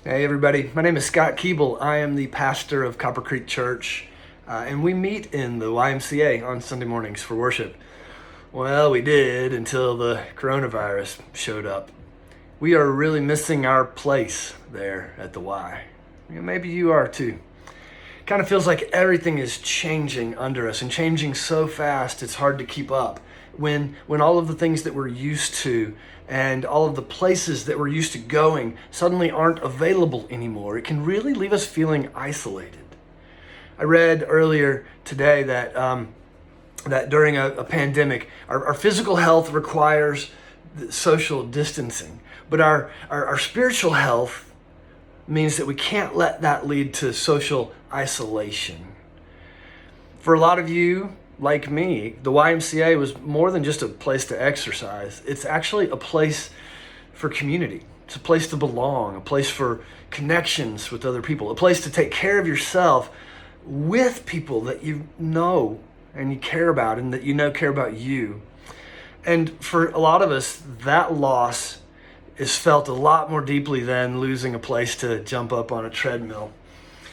Hey everybody, my name is Scott Keeble. I am the pastor of Copper Creek Church, and we meet in the YMCA on Sunday mornings for worship. Well, we did until the coronavirus showed up. We are really missing our place there at the Y. Maybe you are too. Kind of feels like everything is changing under us and changing so fast it's hard to keep up. When all of the things that we're used to and all of the places that we're used to going suddenly aren't available anymore, it can really leave us feeling isolated. I read earlier today that during a pandemic, our physical health requires social distancing, but our spiritual health means that we can't let that lead to social isolation. For a lot of you, like me, the YMCA was more than just a place to exercise. It's actually a place for community. It's a place to belong, a place for connections with other people, a place to take care of yourself with people that you know and you care about and that you know care about you. And for a lot of us, that loss is felt a lot more deeply than losing a place to jump up on a treadmill.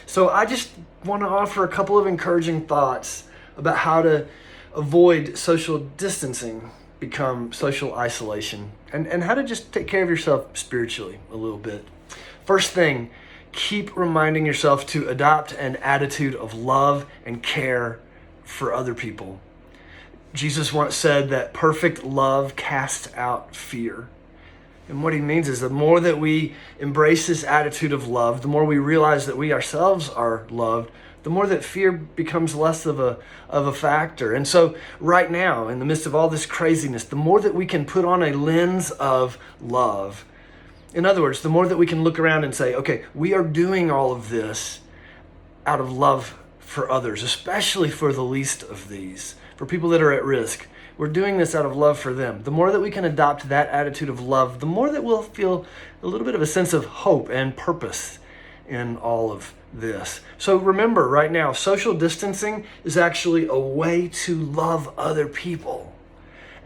So I just want to offer a couple of encouraging thoughts about how to avoid social distancing become social isolation and how to just take care of yourself spiritually a little bit. First thing, keep reminding yourself to adopt an attitude of love and care for other people. Jesus once said that perfect love casts out fear. And what he means is the more that we embrace this attitude of love, the more we realize that we ourselves are loved, the more that fear becomes less of a factor. And so right now, in the midst of all this craziness, the more that we can put on a lens of love, in other words, the more that we can look around and say, okay, we are doing all of this out of love for others, especially for the least of these, for people that are at risk. We're doing this out of love for them. The more that we can adopt that attitude of love, the more that we'll feel a little bit of a sense of hope and purpose in all of this. So remember right now, social distancing is actually a way to love other people.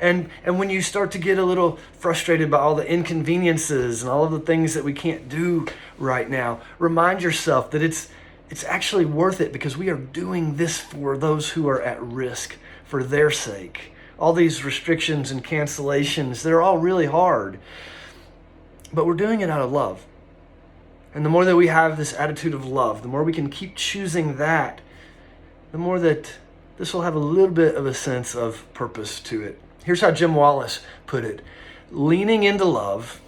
And when you start to get a little frustrated by all the inconveniences and all of the things that we can't do right now, remind yourself that it's actually worth it because we are doing this for those who are at risk for their sake. All these restrictions and cancellations, they're all really hard. But we're doing it out of love. And the more that we have this attitude of love, the more we can keep choosing that, the more that this will have a little bit of a sense of purpose to it. Here's how Jim Wallace put it: leaning into love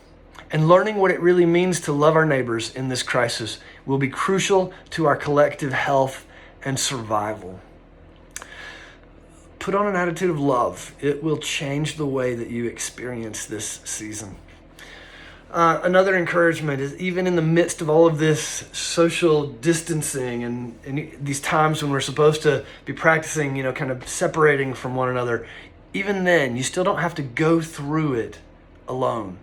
and learning what it really means to love our neighbors in this crisis will be crucial to our collective health and survival. Put on an attitude of love. It will change the way that you experience this season. Another encouragement is, even in the midst of all of this social distancing and these times when we're supposed to be practicing, kind of separating from one another, even then, you still don't have to go through it alone.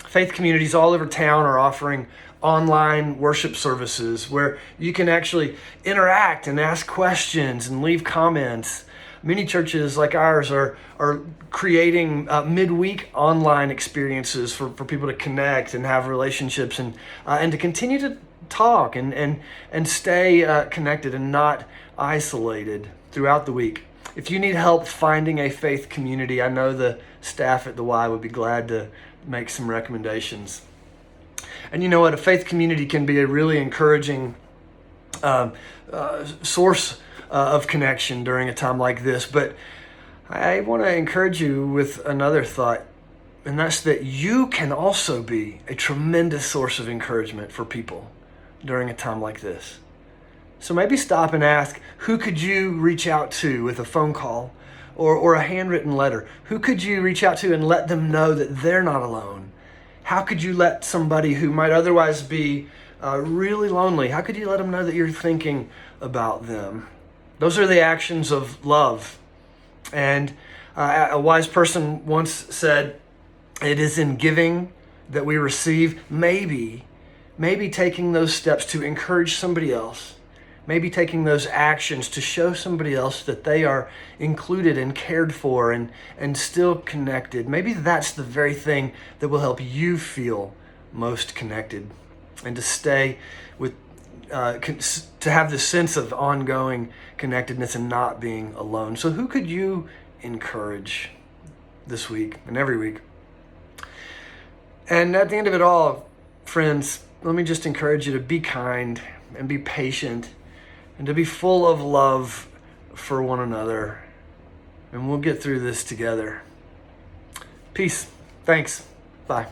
Faith communities all over town are offering online worship services where you can actually interact and ask questions and leave comments. Many churches like ours are creating midweek online experiences for people to connect and have relationships and to continue to talk and stay connected and not isolated throughout the week. If you need help finding a faith community, I know the staff at the Y would be glad to make some recommendations. And you know what? A faith community can be a really encouraging source of connection during a time like this. But I want to encourage you with another thought, and that's that you can also be a tremendous source of encouragement for people during a time like this. So maybe stop and ask, who could you reach out to with a phone call or a handwritten letter? Who could you reach out to and let them know that they're not alone? How could you let somebody who might otherwise be really lonely, how could you let them know that you're thinking about them? Those are the actions of love. And a wise person once said, it is in giving that we receive. Maybe taking those steps to encourage somebody else, maybe taking those actions to show somebody else that they are included and cared for and still connected. Maybe that's the very thing that will help you feel most connected. and to stay with, to have this sense of ongoing connectedness and not being alone. So who could you encourage this week and every week? And at the end of it all, friends, let me just encourage you to be kind and be patient and to be full of love for one another. And we'll get through this together. Peace. Thanks. Bye.